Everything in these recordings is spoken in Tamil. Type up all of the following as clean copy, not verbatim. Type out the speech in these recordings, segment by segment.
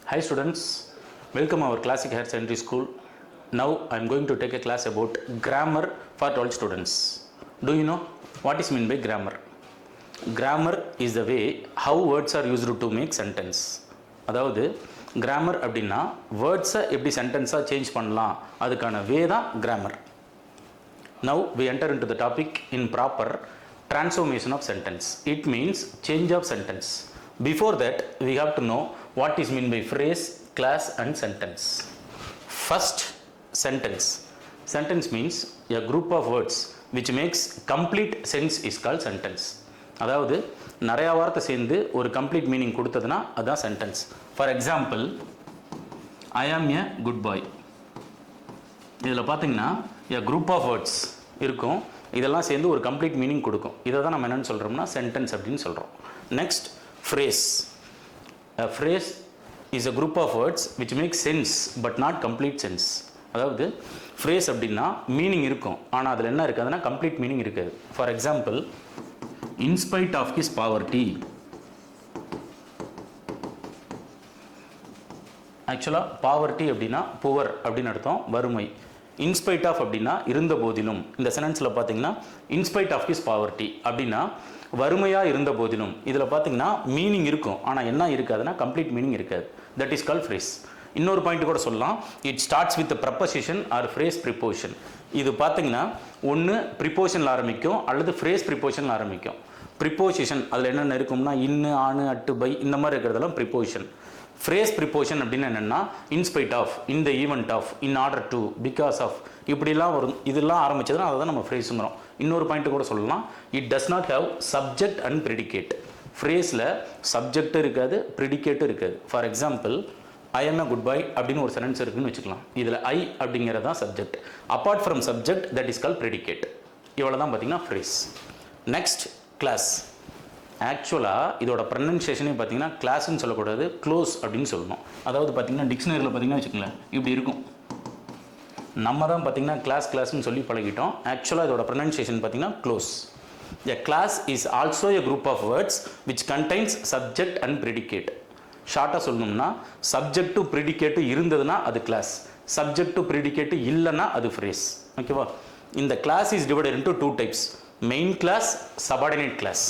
Hi students, welcome our classic higher secondary school. Now I am going to take a class about grammar for 12 students. Do you know what is meant by grammar? Grammar is the way how words are used to make sentence. அதாவது grammar அப்படின்னா வேர்ட்ஸை எப்படி சென்டென்ஸாக சேஞ்ச் பண்ணலாம் அதுக்கான வே தான் grammar. Now we enter into the topic in proper transformation of sentence. It means change of sentence. Before that, we have to know what is meant by phrase, class and sentence. First, sentence. Sentence means a group of words which makes complete sense is called sentence. அதாவது நிறைய வார்த்தை சேர்ந்து ஒரு கம்ப்ளீட் மீனிங் கொடுத்ததுன்னா அதுதான் சென்டென்ஸ். ஃபார் எக்ஸாம்பிள், ஐ ஆம் எ குட் பாய். இதில் பார்த்தீங்கன்னா எ குரூப் ஆஃப் வேர்ட்ஸ் இருக்கும், இதெல்லாம் சேர்ந்து ஒரு கம்ப்ளீட் மீனிங் கொடுக்கும். இதை தான் நம்ம என்னென்னு சொல்கிறோம்னா சென்டென்ஸ் அப்படின்னு சொல்கிறோம். Next, phrase. A phrase is a group of words which make sense but not complete sense. அதாவது phrase அப்படின்னா மீனிங் இருக்கும், ஆனால் அதில் என்ன இருக்காதுன்னா கம்ப்ளீட் மீனிங் இருக்காது. For example, in spite of his poverty. ஆக்சுவலாக பாவர்ட்டி அப்படின்னா புவர் அப்படின்னு அர்த்தம், வறுமை. இன்ஸ்பைட் ஆஃப் அப்படின்னா இருந்த போதிலும். இந்த சென்டென்ஸில் பார்த்தீங்கன்னா இன்ஸ்பைட் ஆஃப் ஹிஸ் பாவர்ட்டி அப்படின்னா வறுமையாக இருந்த போதிலும். இதில் பார்த்தீங்கன்னா மீனிங் இருக்கும், ஆனால் என்ன இருக்காதுன்னா கம்ப்ளீட் மீனிங் இருக்காது. That is called phrase. இன்னொரு பாயிண்ட் கூட சொல்லலாம், it starts with preposition R phrase preposition. இது பார்த்தீங்கன்னா ஒன்று ப்ரிப்போஷனில் ஆரம்பிக்கும் அல்லது ஃப்ரேஸ் ப்ரிப்போஷனில் ஆரம்பிக்கும். ப்ரிப்போசிஷன் அதில் என்னென்ன இருக்கும்னா இன்னு, ஆணு, அட்டு, பை இந்த மாதிரி இருக்கிறதெல்லாம் ப்ரிப்போஷன். ஃப்ரேஸ் ப்ரிப்போஷன் அப்படின்னு என்னென்னா in spite of, in the event of, in order to, because of, இப்படிலாம் வரும். இதெல்லாம் ஆரம்பிச்சதுன்னா அதை தான் நம்ம ஃப்ரேஸுங்கிறோம். இன்னொரு பாயிண்ட் கூட சொல்லலாம், it does not have subject and predicate. ஃப்ரேஸில் சப்ஜெக்டும் இருக்காது, ப்ரிடிகேட்டும் இருக்காது. For example, I am a good boy அப்படின்னு ஒரு சென்டென்ஸ் இருக்குன்னு வச்சுக்கலாம். இதில் ஐ அப்படிங்கிறது தான் subject. Apart from subject that is call predicate. இவ்வளோ தான் பார்த்தீங்கன்னா ஃப்ரேஸ். Next, class. ஆக்சுவலாக இதோட ப்ரொனன்சியேஷனே பார்த்தீங்கன்னா கிளாஸ்ன்னு சொல்லக்கூடாது, க்ளோஸ் அப்படின்னு சொல்லணும். அதாவது பார்த்தீங்கன்னா டிக்ஷனரியில் பார்த்தீங்கன்னா வச்சுக்கோங்களேன் இப்படி இருக்கும். நம்ம தான் பார்த்தீங்கன்னா கிளாஸ்ன்னு சொல்லி பழகிட்டோம். ஆக்சுவலாக இதோட ப்ரொனன்சியேஷன் பார்த்தீங்கன்னா close. A clause is also a group of words which contains subject and predicate. ஷார்ட்டாக சொல்லணும்னா சப்ஜெக்ட் டு ப்ரிடிகேட்டு இருந்ததுன்னா அது கிளாஸ், சப்ஜெக்ட் டு ப்ரிடிகேட்டு இல்லைன்னா அது ஃப்ரேஸ். ஓகேவா? இந்த clause is divided into two types, main clause, subordinate clause.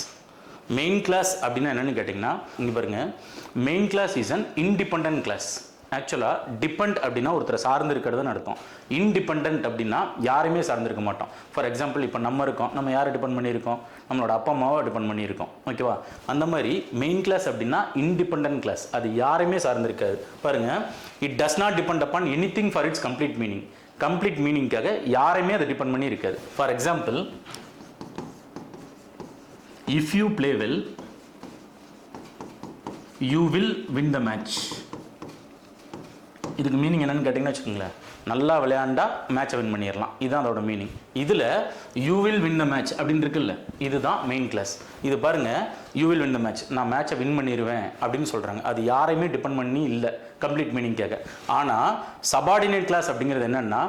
Main clause அப்படின்னா என்னென்னு கேட்டிங்கன்னா இங்கே பாருங்கள், main clause is an independent clause. ஆக்சுவலாக டிபெண்ட் அப்படின்னா ஒருத்தரை சார்ந்து இருக்கிறதுன்னு அர்த்தம். இன்டிபெண்டன்ட் அப்படின்னா யாருமே சார்ந்திருக்க மாட்டோம். ஃபார் எக்ஸாம்பிள், இப்போ நம்ம இருக்கோம், நம்ம யாரை டிபெண்ட் பண்ணியிருக்கோம்? நம்மளோட அப்பா அம்மாவை டிபெண்ட் பண்ணியிருக்கோம். ஓகேவா? அந்த மாதிரி மெயின் கிளாஸ் அப்படின்னா இன்டிபெண்டன்ட் கிளாஸ், அது யாருமே சார்ந்திருக்காது. பாருங்கள், it does not depend upon anything for its complete meaning. Complete மீனிங்காக யாருமே அதை டிபெண்ட் பண்ணி இருக்காது. For example, if you play well, you will win the match. இதுக்கு மீனிங் என்னன்னு கேட்டிங்கன்னா வச்சுக்கோங்களேன், நல்லா விளையாண்டா மேட்சை வின் பண்ணிடலாம், இதுதான் அதோட மீனிங். இதில் you will win the match அப்படின்னு இருக்குல்ல, இதுதான் மெயின் கிளாஸ். இது பாருங்கள், you will win the match, நான் மேட்சை வின் பண்ணிடுவேன் அப்படின்னு சொல்கிறாங்க. அது யாரையுமே டிபெண்ட் பண்ணி இல்லை கம்ப்ளீட் மீனிங்காக. ஆனால் சபார்டினேட் கிளாஸ் அப்படிங்கிறது என்னென்னா,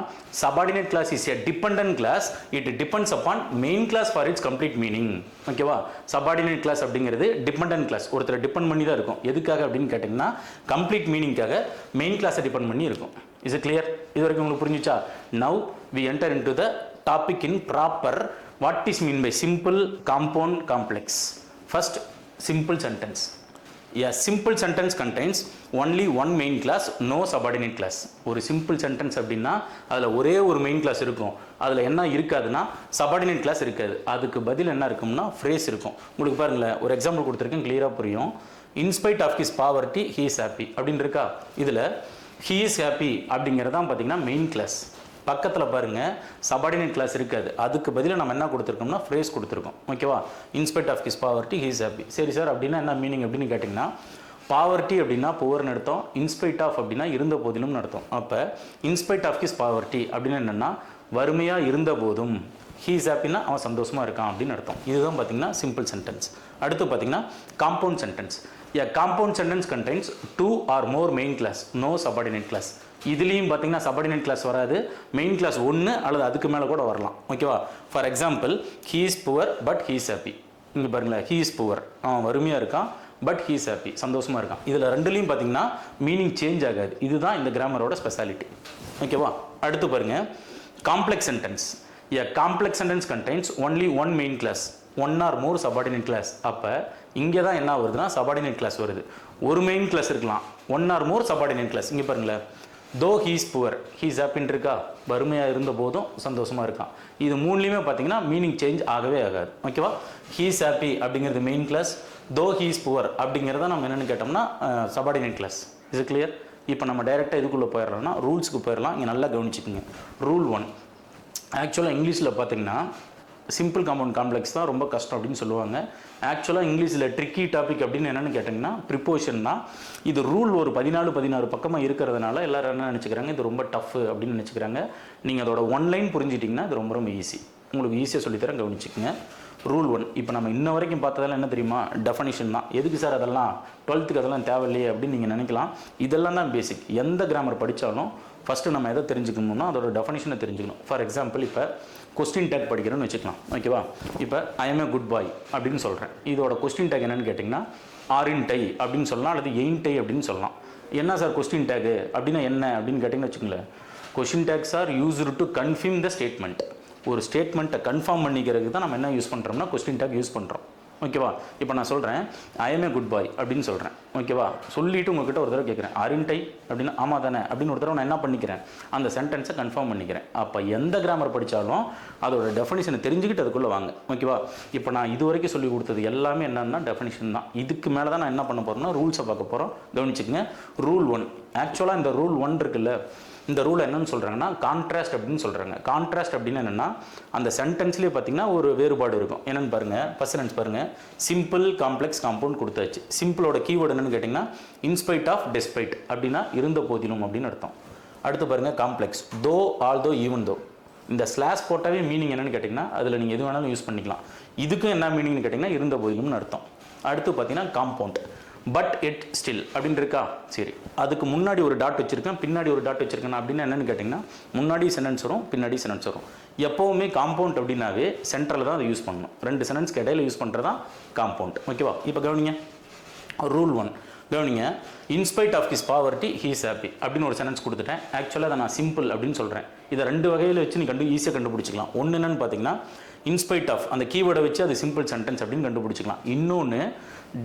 subordinate clause is a dependent clause, it depends upon main clause for its complete meaning. ஓகேவா? சபார்டினேட் கிளாஸ் அப்படிங்கிறது டிபெண்டன்ட் கிளாஸ், ஒருத்தர் டிபெண்ட் பண்ணி தான் இருக்கும். எதுக்காக அப்படின்னு கேட்டிங்கன்னா கம்ப்ளீட் மீனிங்காக மெயின் கிளாஸை டிபெண்ட் பண்ணி இருக்கும். Is it clear? இது வரைக்கும் உங்களுக்கு புரிஞ்சுச்சா? Now we enter into the topic in proper. What is mean by simple, compound, complex? First, simple sentence. A simple sentence contains only one main class, no subordinate class. ஒரு சிம்பிள் சென்டென்ஸ் அப்படின்னா அதில் ஒரே ஒரு மெயின் கிளாஸ் இருக்கும், அதில் என்ன இருக்காதுன்னா சபார்டினேட் கிளாஸ் இருக்காது. அதுக்கு பதில் என்ன இருக்கும்னா ஃப்ரேஸ் இருக்கும். உங்களுக்கு பாருங்களேன், ஒரு எக்ஸாம்பிள் கொடுத்துருக்கேன், கிளியராக புரியும். In spite of his poverty he is happy அப்படின்னு இருக்கா? இதில் ஹீ இஸ் ஹாப்பி அப்படிங்கிறது தான் பார்த்தீங்கன்னா மெயின் கிளாஸ். பக்கத்தில் பாருங்கள், சபார்டினேட் கிளாஸ் இருக்காது. அதுக்கு பதிலாக நம்ம என்ன கொடுத்துருக்கோம்னா ஃப்ரேஸ் கொடுத்துருக்கோம். ஓகேவா? In spite of his poverty he is happy. சரி சார், அப்படின்னா என்ன மீனிங் அப்படின்னு கேட்டிங்கன்னா, பாவர்ட்டி அப்படின்னா புவர்னு அர்த்தம், இன்ஸ்பைட் ஆஃப் அப்படின்னா இருந்த போதிலும் அர்த்தம். அப்போ இன்ஸ்பைட் ஆஃப் ஹிஸ் பாவர்ட்டி அப்படின்னா என்னென்னா வறுமையாக இருந்த போதும், ஹீ இஸ் ஹாப்பின்னா அவன் சந்தோஷமாக இருக்கான் அப்படின்னு அர்த்தம். இதுதான் பார்த்தீங்கன்னா சிம்பிள் சென்டென்ஸ். அடுத்து பார்த்தீங்கன்னா compound sentence. A compound sentence contains two or more main class, no subordinate class. இதுலேயும் பார்த்தீங்கன்னா சபார்டினேட் கிளாஸ் வராது, மெயின் கிளாஸ் ஒன்று அல்லது அதுக்கு மேலே கூட வரலாம். ஓகேவா? For example, he is poor but he is happy. இங்கே பாருங்களேன், ஹீ இஸ் புவர், அவன் வறுமையாக இருக்கான் பட் ஹீ இஸ் ஹாப்பி, சந்தோஷமாக இருக்கான். இதில் ரெண்டுலேயும் பார்த்தீங்கன்னா மீனிங் சேஞ்ச் ஆகாது. இதுதான் இந்த கிராமரோட ஸ்பெஷாலிட்டி. ஓகேவா? அடுத்து பாருங்கள், complex sentence. A complex sentence contains only one main clause, one or more subordinate clause. அப்போ இங்கே தான் என்ன வருதுன்னா சபார்டினேட் கிளாஸ் வருது. ஒரு மெயின் கிளாஸ் இருக்கலாம், one or more subordinate clause. இங்கே பாருங்களேன், தோ ஹீஸ் புவர் ஹீஸ் ஹாப்பின்னு இருக்கா, வறுமையாக இருந்த போதும் சந்தோஷமாக இருக்கான். இது மூணுலேயுமே பார்த்தீங்கன்னா மீனிங் சேஞ்ச் ஆகவே ஆகாது. ஓகேவா? ஹீஸ் ஹாப்பி அப்படிங்கிறது மெயின் கிளாஸ், தோ ஹீஸ் புவர் அப்படிங்கிறத நம்ம என்னென்னு கேட்டோம்னா சபார்டினேட் கிளாஸ். இது கிளியர்? இப்போ நம்ம டைரெக்டாக இதுக்குள்ளே போயிடலாம்னா ரூல்ஸுக்கு போயிடலாம். இங்கே நல்லா கவனிச்சுக்கோங்க. ரூல் 1. ஆக்சுவலாக இங்கிலீஷில் பார்த்தீங்கன்னா சிம்பிள் காம்பவுண்ட் காம்ப்ளெக்ஸ் தான் ரொம்ப கஷ்டம் அப்படின்னு சொல்லுவாங்க. ஆக்சுவலாக இங்கிலீஷில் ட்ரிக்கி டாபிக் அப்படின்னு என்னென்னு கேட்டிங்கன்னா ப்ரிப்போஷன் தான். இது ரூல் ஒரு 14-16 பக்கமாக இருக்கிறதுனால எல்லோரும் என்ன நினச்சிக்கிறாங்க, இது ரொம்ப டஃப் அப்படின்னு நினச்சிக்கிறாங்க. நீங்கள் அதோட ஒன்லைன் புரிஞ்சிட்டிங்கன்னா இது ரொம்ப ரொம்ப ஈஸி. உங்களுக்கு ஈஸியாக சொல்லித்தரேன், கவனிச்சிக்கங்க. ரூல் 1. இப்போ நம்ம இன்ன வரைக்கும் பார்த்ததெல்லாம் என்ன தெரியுமா, டெஃபனிஷன் தான். எதுக்கு சார் அதெல்லாம் 12th அதெல்லாம் தேவையில்லையே அப்படின்னு நீங்கள் நினைக்கலாம். இதெல்லாம் தான் பேசிக். எந்த கிராமர் படித்தாலும் ஃபஸ்ட்டு நம்ம எதை தெரிஞ்சுக்கணும்னா அதோட டெஃபனிஷனை தெரிஞ்சுக்கணும். ஃபார் எக்ஸாம்பிள், இப்போ கொஸ்டின் டேக் படிக்கிறேன்னு வச்சுக்கலாம். ஓகேவா? இப்போ I M A good boy அப்படின்னு சொல்கிறேன். இதோட கொஸ்டின் டேக் என்னென்னு கேட்டிங்கன்னா ஆரின் டை அப்படின்னு சொல்லலாம், அல்லது எயின் டை அப்படின்னு சொல்லலாம். என்ன சார் கொஸ்டின் டேக்கு அப்படின்னா என்ன அப்படின்னு கேட்டிங்கன்னு வச்சுக்கோங்களேன். Question tags are used to confirm the statement. ஒரு ஸ்டேட்மெண்ட்டை கன்ஃபார்ம் பண்ணிக்கிறதுக்கு தான் நம்ம என்ன யூஸ் பண்ணுறோம்னா கொஸ்டின் டேக் யூஸ் பண்ணுறோம். ஓகேவா? இப்போ நான் சொல்கிறேன் I M A good boy அப்படின்னு சொல்கிறேன். ஓகேவா? சொல்லிவிட்டு உங்கள்கிட்ட ஒரு தடவை கேட்குறேன் ஆரின் டை அப்படின்னா ஆமாம் தானே அப்படின்னு ஒரு தடவை நான் என்ன பண்ணிக்கிறேன், அந்த சென்டென்ஸை கன்ஃபார்ம் பண்ணிக்கிறேன். அப்போ எந்த கிராமர் படித்தாலும் அதோட டெஃபனிஷனை தெரிஞ்சுக்கிட்டு அதுக்குள்ளே வாங்க. ஓகேவா? இப்போ நான் இது வரைக்கும் சொல்லி கொடுத்தது எல்லாமே என்னன்னா டெஃபனிஷன் தான். இதுக்கு மேலே தான் நான் என்ன பண்ண போகிறேன்னா ரூல்ஸை பார்க்க போகிறோம். கவனிச்சுக்கங்க. ரூல் 1. ஆக்சுவலாக இந்த ரூல் 1 இருக்குல்ல, இந்த ரூல் என்னன்னு சொல்கிறாங்கன்னா கான்ட்ராஸ்ட் அப்படின்னு சொல்கிறாங்க. கான்ட்ராஸ்ட் அப்படின்னு என்னென்னா அந்த சென்டென்ஸ்லேயே பார்த்தீங்கன்னா ஒரு வேறுபாடு இருக்கும். என்னென்னு பாருங்கள், ஃபர்ஸ்ட் சென்டென்ஸ் பாருங்கள், சிம்பிள் காம்ப்ளெக்ஸ் காம்பவுண்ட் கொடுத்தாச்சு. சிம்பிளோட கீவேர்டு என்னென்னு கேட்டிங்கன்னா இன்ஸ்பைட் ஆஃப் டெஸ்பைட் அப்படின்னா இருந்த போதிலும் அப்படின்னு அர்த்தம். அடுத்து பாருங்கள் காம்ப்ளெக்ஸ், தோ ஆல் தோ ஈவன் தோ. இந்த ஸ்லாஷ் போட்டாவே மீனிங் என்னென்னு கேட்டிங்கன்னா அதில் நீங்கள் எது வேணாலும் யூஸ் பண்ணிக்கலாம். இதுக்கும் என்ன மீனிங்னு கேட்டிங்கன்னா இருந்த போதிலும்னு அர்த்தம். அடுத்து பார்த்தீங்கன்னா காம்பவுண்ட், பட் இட் ஸ்டில் அப்படின்னு இருக்கா. சரி, அதுக்கு முன்னாடி ஒரு டாட் வச்சுருக்கேன், பின்னாடி ஒரு டாட் வச்சுருக்கேன் அப்படின்னா என்னென்னு கேட்டிங்கன்னா முன்னாடி சென்டென்ஸ் வரும், பின்னாடி சென்டென்ஸ் வரும். எப்போவுமே காம்பவுண்ட் அப்படின்னாவே சென்டரில் தான் அதை யூஸ் பண்ணணும். 2 சென்டென்ஸ்க்கு இடையில யூஸ் பண்ணுறது தான் காம்பவுண்ட். ஓகேவா? இப்போ கவனிங்க. ரூல் 1 கவனிங்க. In spite of his poverty he is happy அப்படின்னு ஒரு சென்டென்ஸ் கொடுத்துட்டேன். ஆக்சுவலாக அதை நான் சிம்பிள் அப்படின்னு சொல்கிறேன். இதை 2 வகையில் வச்சு நீ ஈஸியாக கண்டுபிடிச்சிக்கலாம். ஒன்று என்னென்னு பார்த்தீங்கன்னா இன்ஸ்பைட் ஆஃப் அந்த கீவேர்டை வச்சு அது சிம்பிள் சென்டென்ஸ் அப்படின்னு கண்டுபிடிச்சிக்கலாம். இன்னொன்று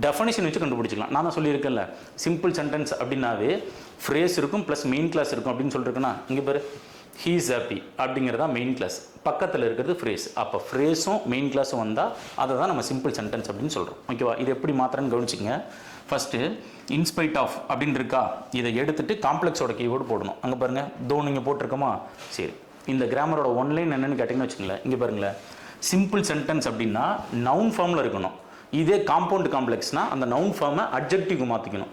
டெஃபனிஷன் வச்சு கண்டுபிடிச்சிக்கலாம். நான் தான் சொல்லியிருக்கேன்ல, சிம்பிள் சென்டென்ஸ் அப்படின்னாவே ஃப்ரேஸ் இருக்கும் ப்ளஸ் மெயின் கிளாஸ் இருக்கும் அப்படின்னு சொல்லியிருக்கேன்னா, இங்கே பாரு ஹீ இஸ் ஹாப்பி அப்படிங்கிறதா மெயின் கிளாஸ், பக்கத்தில் இருக்கிறது ஃப்ரேஸ். அப்போ ஃப்ரேஸும் மெயின் கிளாஸும் வந்தால் அதை தான் நம்ம சிம்பிள் சென்டென்ஸ் அப்படின்னு சொல்கிறோம். ஓகேவா? இது எப்படி மாத்திரன்னு கவனிச்சிங்க. ஃபஸ்ட்டு இன்ஸ்பைட் ஆஃப் அப்படின்னு இருக்கா, இதை எடுத்துகிட்டு காம்ப்ளெக்ஸோட கீவேர்டு போடணும். அங்கே பாருங்கள், தோ நீங்கள் போட்டிருக்கோமா. சரி, இந்த கிராமரோட ஒன்லைன் என்னென்னு கேட்டிங்கன்னு வச்சுங்களேன். இங்கே பாருங்களேன், சிம்பிள் சென்டென்ஸ் அப்படின்னா நவுன் ஃபார்மில் இருக்கணும். இதே காம்பவுண்ட் காம்ப்ளெக்ஸ்னால் அந்த நவுன் ஃபார்மை அட்ஜெக்டிவ்க்கு மாற்றிக்கணும்.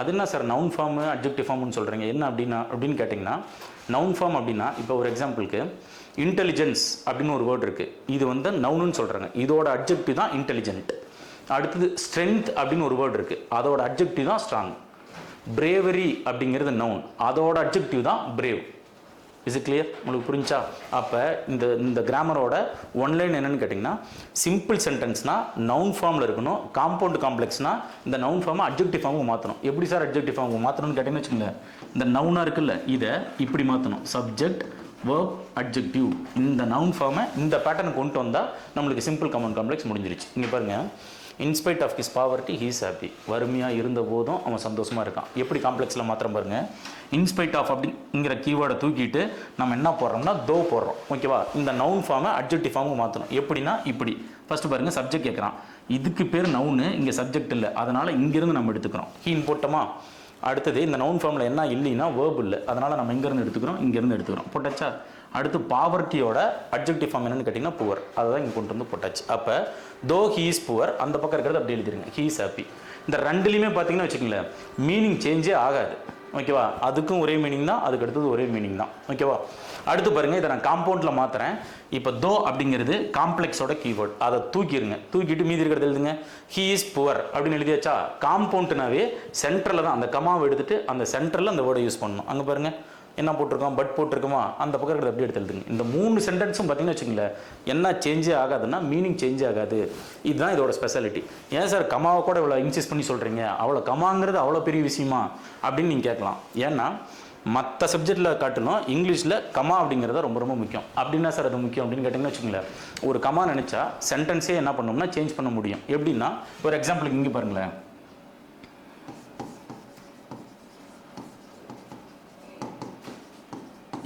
அது என்ன சார் நவுன் ஃபார்மு அட்ஜெக்டிவ் ஃபார்ம்னு சொல்கிறீங்க, என்ன அப்படின்னு கேட்டிங்கன்னா நவுன் ஃபார்ம் அப்படின்னா இப்போ ஒரு எக்ஸாம்பிளுக்கு இன்டெலிஜென்ஸ் அப்படின்னு ஒரு வேர்டு இருக்குது. இது வந்து நவுனுன்னு சொல்கிறாங்க, இதோட அட்ஜெக்டிவ் தான் இன்டெலிஜென்ட். அடுத்தது ஸ்ட்ரென்த் அப்படின்னு ஒரு வேர்டு இருக்குது, அதோட அட்ஜெக்டிவ் தான் ஸ்ட்ராங். பிரேவரி அப்படிங்கிறது நவுன், அதோட அட்ஜெக்டிவ் தான் பிரேவ். Is it clear? உங்களுக்கு புரிஞ்சா? அப்போ இந்த கிராமரோட ஒன்லைன் என்னென்னு கேட்டிங்கன்னா சிம்பிள் சென்டென்ஸ்னால் நவுன் ஃபார்மில் இருக்கணும். காம்பவுண்ட் காம்ப்ளெக்ஸ்னால் இந்த நவுன் ஃபார்மை அட்ஜெக்டிவ் ஃபார்முக்கு மாற்றணும். எப்படி சார் அட்ஜெக்டிவ் ஃபார்முக்கு மாற்றணும்னு கேட்டிங்கன்னு வச்சுக்கோங்க. இந்த நவுனாக இருக்குல்ல, இதை இப்படி மாற்றணும். சப்ஜெக்ட் வேர்ப் அட்ஜெக்டிவ், இந்த நவுன் ஃபார்மை இந்த பேட்டர்ன் கொண்டு வந்தால் நம்மளுக்கு சிம்பிள் காம்பவுண்ட் காம்ப்ளெக்ஸ் முடிஞ்சிருச்சு. இங்கே பாருங்கள், in spite of his poverty he is happy. வறுமையாக இருந்த போதும் அவன் சந்தோஷமாக இருக்கான். எப்படி காம்ப்ளெக்ஸில் மாத்திரம் பாருங்கள். இன்ஸ்பைட் ஆஃப் அப்படிங்கிற கீவேர்டை தூக்கிட்டு நம்ம என்ன போடுறோம்னா தோ போடுறோம். ஓகேவா? இந்த நவுன் ஃபார்மை அட்ஜெக்டிவ் ஃபார்முக்கு மாற்றணும். எப்படின்னா இப்படி ஃபஸ்ட்டு பாருங்கள், சப்ஜெக்ட் கேட்குறான், இதுக்கு பேர் நவுனு, இங்கே சப்ஜெக்ட் இல்லை, அதனால் இங்கேருந்து நம்ம எடுத்துக்கிறோம். ஹீன் போட்டோமா. அடுத்தது இந்த நவுன் ஃபார்மில் என்ன இல்லைன்னா வேர்ப் இல்லை, அதனால் நம்ம எங்கேருந்து எடுத்துக்கிறோம், இங்கேருந்து எடுத்துக்கிறோம். போட்டாச்சா? அடுத்து பாவர்ட்டியோட அட்ஜெக்டிவ் ஃபார்ம் என்னன்னு கேட்டிங்கன்னா புவர், அதை தான் இங்கே கொண்டு வந்து போட்டாச்சு. அப்போ தோ ஹீ இஸ் புவர், அந்த பக்கம் இருக்கிறது அப்படி எழுதிருங்க, ஹீ இஸ் ஹாப்பி. இந்த ரெண்டுலேயுமே பார்த்தீங்கன்னா வச்சுக்கங்களேன் மீனிங் சேஞ்சே ஆகாது. ஓகேவா? அதுக்கும் ஒரே மீனிங் தான், அதுக்கு அடுத்தது ஒரே மீனிங் தான். ஓகேவா? அடுத்து பாருங்கள், இதை நான் காம்பவுண்டில் மாற்றுறேன். இப்போ தோ அப்படிங்கிறது காம்ப்ளெக்ஸோட கீவேர்ட், அதை தூக்கிடுங்க. தூக்கிட்டு மீதி இருக்கிறது எழுதுங்க, ஹீ இஸ் புவர் அப்படின்னு எழுதியாச்சா? காம்பவுண்ட்னாவே சென்டரில் தான், அந்த கமாவை எடுத்துகிட்டு அந்த சென்டரில் அந்த வேர்டை யூஸ் பண்ணணும். அங்கே பாருங்கள், என்ன போட்டிருக்கோம், பட் போட்டிருக்கோமா, அந்த பக்கம் இருக்கிறது அப்படியே எடுத்து எழுதுங்க. இந்த 3 சென்டென்ஸும் பார்த்தீங்கன்னு வச்சுங்களேன், என்ன சேஞ்சே ஆகாதுன்னா மீனிங் சேஞ்சே ஆகாது. இதுதான் இதோட ஸ்பெஷாலிட்டி. ஏன் சார் கமாவை கூட இவ்வளோ இன்சிஸ்ட் பண்ணி சொல்கிறீங்க, அவ்வளோ கமாங்கிறது அவ்வளோ பெரிய விஷயமா அப்படின்னு நீங்கள் கேட்கலாம். ஏன்னா மற்ற சப்ஜெக்டில் காட்டணும் இங்கிலீஷில் கமா அப்படிங்கிறத ரொம்ப ரொம்ப முக்கியம். அப்படின்னா சார் அது முக்கியம் அப்படின்னு கேட்டிங்கன்னா வச்சுங்களேன், ஒரு கமா நினச்சா சென்டென்ஸே என்ன பண்ணோம்னா சேஞ்ச் பண்ண முடியும். எப்படின்னா ஒரு எக்ஸாம்பிளுக்கு இங்கே பாருங்களேன்,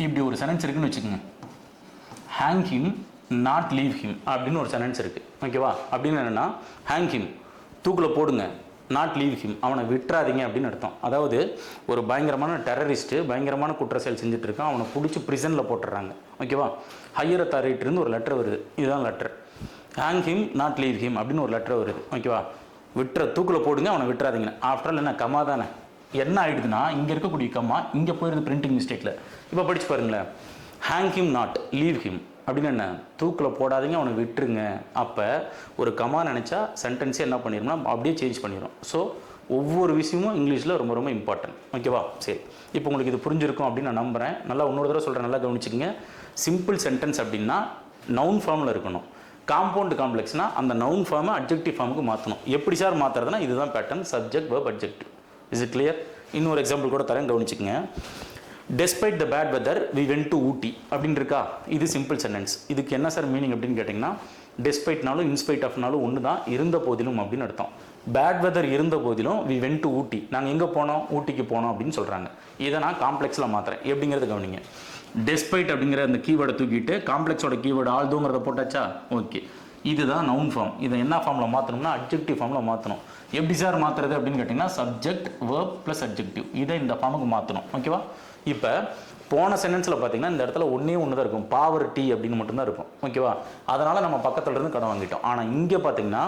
இப்படி ஒரு சென்டென்ஸ் இருக்குன்னு வச்சுக்கோங்க, hang him not leave him அப்படின்னு ஒரு சென்டென்ஸ் இருக்குது. ஓகேவா? அப்படின்னு என்னென்னா ஹேங் ஹிம் தூக்கில் போடுங்க, நாட் லீவ் ஹிம் அவனை விட்டுறாதீங்க அப்படின்னு அர்த்தம். அதாவது ஒரு பயங்கரமான டெரரிஸ்ட்டு பயங்கரமான குற்ற செயல் செஞ்சுட்டு இருக்கான், அவனை பிடிச்சி ப்ரிசனில் போட்டுடுறாங்க. ஓகேவா? ஹையர் அத்தாரிட்டிருந்து ஒரு லெட்டர் வருது, இதுதான் letter. Hang him not leave him அப்படின்னு ஒரு லெட்டர் வருது. ஓகேவா? தூக்கில் போடுங்க அவனை விட்டுறாதீங்கன்னு. ஆஃப்டர் ஆல் என்ன கமா தானே. என்ன ஆகிடுதுன்னா இங்கே இருக்கக்கூடிய கம்மா இங்கே போயிருது பிரிண்டிங் மிஸ்டேக்கில். இப்போ படித்து பாருங்களேன், hang him not leave him அப்படின்னு என்ன, தூக்கில் போடாதீங்க அவனை விட்டுருங்க. அப்போ ஒரு கமா நினச்சா சென்டென்ஸே என்ன பண்ணிடும்னா அப்படியே சேஞ்ச் பண்ணிடும். ஸோ ஒவ்வொரு விஷயமும் இங்கிலீஷில் ரொம்ப ரொம்ப இம்பார்ட்டன்ட். ஓகேவா? சரி, இப்போ உங்களுக்கு இது புரிஞ்சிருக்கும் அப்படின்னு நான் நம்புகிறேன். நல்லா இன்னொரு தடவை சொல்கிறேன், நல்லா கவனிச்சிக்கங்க. சிம்பிள் சென்டென்ஸ் அப்படின்னா நவுன் ஃபார்மில் இருக்கணும். காம்பவுண்ட் காம்ப்ளெக்ஸ்னால் அந்த நவுன் ஃபார்மை அட்ஜெக்டிவ் ஃபார்முக்கு மாற்றணும். எப்படி சார் மாற்றுறதுனா இதுதான் pattern, subject verb adjective. Is it clear? இன்னொரு எக்ஸாம்பிள் கூட தரேன், கவனிச்சுக்கங்க. Despite the bad weather we went to Ooty அப்படின்னு இருக்கா, இது சிம்பிள் சென்டென்ஸ். இதுக்கு என்ன சார் மீனிங் அப்படின்னு கேட்டிங்கன்னா, டெஸ்பைட்னாலும் இன்ஸ்பைட் ஆஃப்னாலும் ஒன்று தான், இருந்த போதிலும் அப்படின்னு அர்த்தம். பேட் வெதர் இருந்த போதிலும் வி வென்ட் டு ஊட்டி, நாங்கள் எங்கே போனோம், ஊட்டிக்கு போனோம் அப்படின்னு சொல்கிறாங்க. இதை நான் காம்ப்ளெக்ஸில் மாற்றுறேன். எப்படிங்கிறது கவனிங்க. டெஸ்பைட் அப்படிங்கிற அந்த கீவேர்டை தூக்கிட்டு காம்ப்ளெக்ஸோட கீவேர்டு ஆல்தோங்கிறத போட்டாச்சா, ஓகே. இதுதான் நவுன் ஃபார்ம். இதை என்ன ஃபார்மில் மாற்றணும்னா அட்ஜெக்டிவ் ஃபார்மில் மாற்றணும். எப்படி சார் மாற்றுறது அப்படின்னு கேட்டிங்கன்னா, சப்ஜெக்ட் வெர்ப் ப்ளஸ் அட்ஜெக்டிவ், இதை இந்த ஃபார்முக்கு மாற்றணும். ஓகேவா? இப்போ போன சென்டென்ஸில் பார்த்தீங்கன்னா இந்த இடத்துல ஒன்றே ஒன்று தான் இருக்கும், பாவர்ட்டி அப்படின்னு மட்டும்தான் இருக்கும். ஓகேவா? அதனால் நம்ம பக்கத்தில் இருந்து கடன் வாங்கிட்டோம். ஆனால் இங்கே பார்த்தீங்கன்னா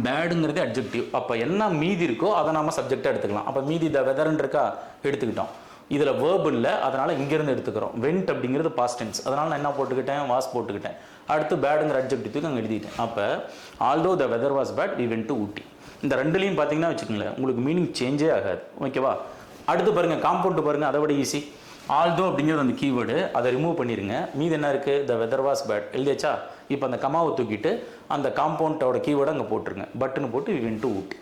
பேடுங்கிறது அட்ஜெக்டிவ். அப்போ என்ன மீதி இருக்கோ அதை நம்ம சப்ஜெக்டாக எடுத்துக்கலாம். அப்போ மீதி த வெதர்ன்னு இருக்கா, எடுத்துக்கிட்டோம். இதில் வேர்ப் இல்லை, அதனால் இங்கேருந்து எடுத்துக்கிறோம். வெண்ட் அப்படிங்கிறது பாஸ்ட் டென்ஸ், அதனால் நான் என்ன போட்டுக்கிட்டேன், வாஸ் போட்டுக்கிட்டேன். அடுத்து பேடுங்கிற அட்ஜெக்டிவ்க்கு அங்கே எழுதிட்டேன். அப்போ although the weather was bad we went to Ooty. இந்த ரெண்டுலையும் பார்த்தீங்கன்னா வச்சுக்கோங்களேன், உங்களுக்கு மீனிங் சேஞ்சே ஆகாது. ஓகேவா? அடுத்து பாருங்கள், காம்பவுண்ட் பாருங்கள், அதை விட ஈஸி. ஆல்தோ அப்படிங்கிறது அந்த கீவேர்டு, அதை ரிமூவ் பண்ணிடுங்க. மீது என்ன இருக்குது, த வெதர் வாஸ் பேட் எழுதியாச்சா. இப்போ அந்த கமாவை தூக்கிட்டு அந்த காம்பவுண்டோட கீவேர்டை அங்கே போட்டுருங்க, பட்டுன்னு போட்டு we went to Ooty.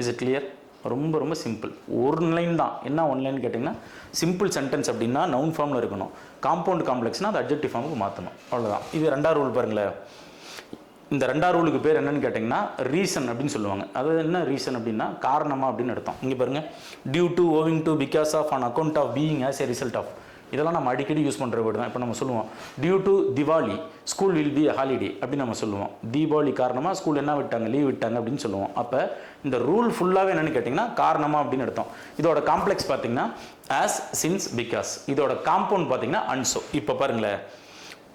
Is it clear? ரொம்ப ரொம்ப சிம்பிள். ஒரு லைன் தான். என்ன ஒன் லைன் கேட்டிங்கன்னா, சிம்பிள் சென்டென்ஸ் அப்படின்னா நவுன் ஃபார்மில் இருக்கணும். காம்பவுண்ட் காம்ப்ளெக்ஸ்னால் அது அட்ஜெக்டிவ் ஃபார்முக்கு மாற்றணும். அவ்வளோதான். இது ரெண்டாவது ரூல் பாருங்களேன். இந்த ரெண்டாவது ரூலுக்கு பேர் என்னன்னு கேட்டிங்கன்னா ரீசன் அப்படின்னு சொல்லுவாங்க. அது என்ன ரீசன் அப்படின்னா காரணமாக அப்படின்னு அர்த்தம். இங்கே பாருங்கள், due to, owing to, because of, on account of, being, as a result of. இதெல்லாம் நம்ம அடிக்கடி யூஸ் பண்ணுற வேர்டு தான். இப்போ நம்ம சொல்லுவோம் due to Diwali school will be holiday அப்படின்னு நம்ம சொல்லுவோம். தீபாவளி காரணமாக ஸ்கூல் என்ன விட்டாங்க, லீவ் விட்டாங்க அப்படின்னு சொல்லுவோம். அப்போ இந்த ரூல் ஃபுல்லாகவே என்னென்னு கேட்டிங்கன்னா காரணமாக அப்படின்னு அர்த்தம். இதோட காம்ப்ளெக்ஸ் பார்த்தீங்கன்னா ஆஸ், சின்ஸ், பிகாஸ். இதோட காம்பவுண்ட் பார்த்தீங்கன்னா அன்சோ. இப்போ பாருங்களேன்,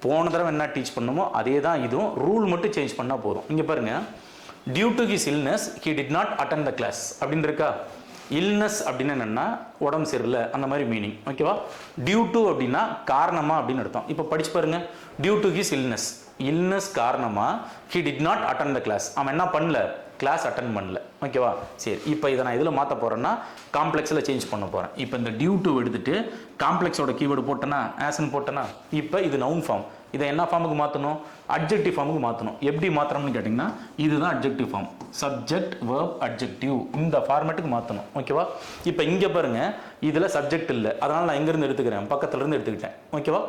போன தடவை என்ன டீச் பண்ணணுமோ அதே தான் இதுவும், ரூல் மட்டும் சேஞ்ச் பண்ணால் போதும். இங்கே பாருங்கள், due to his illness he did not attend the class அப்படின்னு இருக்கா. இல்னஸ் அப்படின்னு என்னென்னா உடம்பு சரியில்லை அந்த மாதிரி மீனிங். ஓகேவா? டியூ டு அப்படின்னா காரணமாக அப்படின்னு அர்த்தம். இப்போ படிச்சு பாருங்க, due to his illness, illness காரணமாக he did not attend the class, அவன் என்ன பண்ணல, கிளாஸ் அட்டன் பண்ணல. ஓகேவா? சரி, இப்போ இதை நான் இதில் மாற்ற போகிறேன்னா காம்ப்ளெக்ஸில் சேஞ்ச் பண்ண போகிறேன். இப்போ இந்த டியூ டு எடுத்துட்டு காம்ப்ளெக்ஸோட கீவேர்டு போட்டேன்னா, ஆஸ்ன்னு போட்டேன்னா, இப்போ இது நவுன் ஃபார்ம். இதை என்ன ஃபார்முக்கு மாற்றணும், அட்ஜெக்டிவ் ஃபார்முக்கு மாற்றணும். எப்படி மாற்றணும்னு கேட்டிங்கன்னா இதுதான் adjective form, subject verb adjective, இந்த ஃபார்மேட்டுக்கு மாற்றணும். ஓகேவா? இப்போ இங்கே பாருங்கள், இதில் சப்ஜெக்ட் இல்லை, அதனால் நான் எங்கேருந்து எடுத்துக்கிறேன், பக்கத்துலேருந்து எடுத்துக்கிட்டேன். ஓகேவா?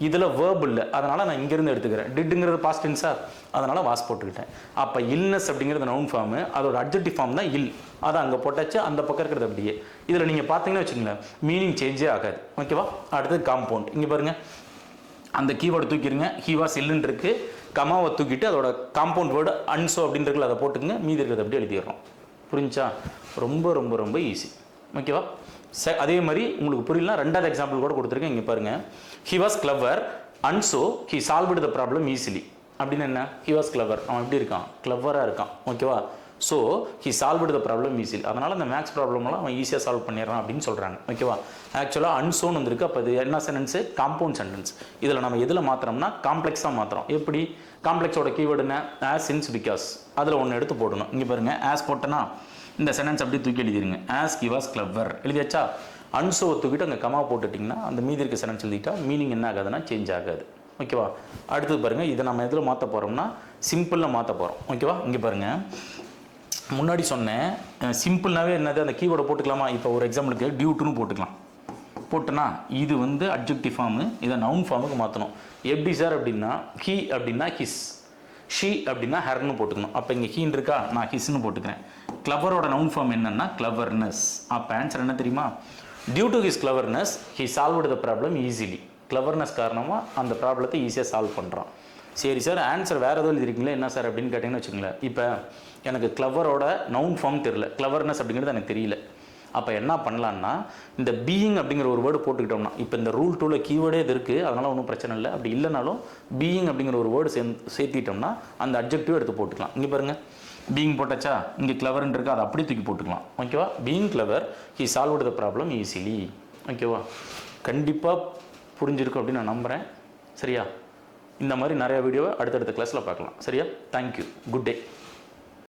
இதில் வேர்ப் இல்லை, அதனால் நான் இங்கேருந்து எடுத்துக்கிறேன். டிட்டுங்கிறது பாஸ்ட் டென்ஸா, அதனால் வாஸ் போட்டுக்கிட்டேன். அப்போ இல்னஸ் அப்படிங்கிறது நவுன் ஃபார்மு, அதோட அட்ஜெக்டிவ் ஃபார்ம் தான் இல், அதை அங்கே போட்டாச்சு, அந்த பக்கம் இருக்கிறது அப்படியே. இதில் நீங்கள் பார்த்தீங்கன்னா வச்சுங்களேன் மீனிங் சேஞ்சே ஆகாது. ஓகேவா? அடுத்தது காம்பவுண்ட். இங்கே பாருங்கள், அந்த கீவேர்டு தூக்கிடுங்க, ஹி வாஸ் இல்லுன்னு இருக்கு, கமாவை தூக்கிட்டு அதோட காம்பவுண்ட் வேர்டு அன்சோ அப்படின்னு இருக்குல்ல, அதை போட்டுங்க, மீதி இருக்கிறது அப்படியே எழுதிடுறோம். புரிஞ்சா? ரொம்ப ரொம்ப ரொம்ப ஈஸி. ஓகேவா? அதே மாதிரி உங்களுக்கு புரியலனா ரெண்டாவது எக்ஸாம்பிள் கூட கொடுத்துருக்கேன். இங்கே பாருங்கள், he was clever அன்சோ he solved the problem easily அப்படின்னு என்ன, ஹி வாஸ் கிளவர், அவன் எப்படி இருக்கான், கிளவராக இருக்கான். ஓகேவா? So he solved the problem easily, அதனால் அந்த மேக்ஸ் ப்ராப்ளம்லாம் அவன் ஈஸியாக சால்வ் பண்ணிடுறான் அப்படின்னு சொல்கிறாங்க. ஓகேவா? ஆக்சுவலாக அன்சோன்னு வந்துருக்கு. அப்போ இது என்ன சென்டென்ஸு, காம்பவுண்ட் சென்டென்ஸ். இதில் நம்ம எதில் மாற்றுறோம்னா காம்ப்ளெக்ஸாக மாற்றுறோம். எப்படி, காம்ப்ளெக்ஸோட கீவேர்டு என்ன, ஆஸ், சின்ஸ், பிகாஸ், அதில் ஒன்று எடுத்து போடணும். இங்கே பாருங்கள், ஆஸ் போட்டேன்னா இந்த சென்டென்ஸ் அப்படியே தூக்கி எழுதிருங்க, ஆஸ் ஹி வாஸ் கிளவர் எழுதியாச்சா. அன்சோவை தூக்கிட்டு அங்கே கமா போட்டுட்டிங்கன்னா அந்த மீதி இருக்க சென்டென்ஸ் எழுதிட்டா மீனிங் என்ன ஆகாதுன்னா சேஞ்ச் ஆகாது. ஓகேவா? அடுத்தது பாருங்கள், இதை நம்ம எதில் மாற்ற போகிறோம்னா சிம்பிளில் மாற்ற போகிறோம். ஓகேவா? இங்கே பாருங்கள், முன்னாடி சொன்னேன் சிம்பிள்னாவே என்னது, அந்த கீவேர்டை போட்டுக்கலாமா? இப்போ ஒரு எக்ஸாம்பிளுக்கு டியூட்டுன்னு போட்டுக்கலாம். போட்டோன்னா இது வந்து அட்ஜெக்டிவ் ஃபார்மு, இதை நவுன் ஃபார்முக்கு மாற்றணும். எப்படி சார் அப்படின்னா, ஹீ அப்படின்னா ஹிஸ், ஷீ அப்படின்னா ஹெர்னு போட்டுக்கணும். அப்போ இங்கே ஹீன் இருக்கா, நான் ஹிஸ்ன்னு போட்டுக்கிறேன். கிளவரோட நவுன் ஃபார்ம் என்னன்னா கிளவர்னஸ். அப்போ ஆன்சர் என்ன தெரியுமா? Due to his cleverness he solved the problem easily. Cleverness காரணமாக அந்த ப்ராப்ளத்தை ஈஸியாக சால்வ் பண்ணுறான். சரி சார், ஆன்சர் வேறு ஏதோ எழுதிருக்கீங்களா என்ன சார் அப்படின்னு கேட்டிங்கன்னு வச்சுக்கோங்களேன். இப்போ எனக்கு கிளவரோட நவுன் ஃபார்ம் தெரியல, கிளவர்னஸ் அப்படிங்கிறது எனக்கு தெரியல. அப்போ என்ன பண்ணலான்னா, இந்த பீயிங் அப்படிங்கிற ஒரு வேர்டு போட்டுக்கிட்டோம்னா, இப்போ இந்த ரூல் 2ல் கீவேர்டே இது இருக்குது, அதனால் ஒன்றும் பிரச்சனை இல்லை. அப்படி இல்லைனாலும் பீயிங் அப்படிங்கிற ஒரு வேர்டு சேர்த்திட்டோம்னா அந்த அட்ஜெக்டிவ் எடுத்து போட்டுக்கலாம். இங்கே பாருங்கள், பீயிங் போட்டாச்சா, இங்கே கிளவர்ன்னு இருக்கா, அதை அப்படியே தூக்கி போட்டுக்கலாம். ஓகேவா? Being clever he solved the problem easily. ஓகேவா? கண்டிப்பாக புரிஞ்சிருக்கும் அப்படின்னு நான் நம்புகிறேன். சரியா? இந்த மாதிரி நிறைய வீடியோவை அடுத்தடுத்த கிளாஸில் பார்க்கலாம். சரியா? தேங்க்யூ. Good day.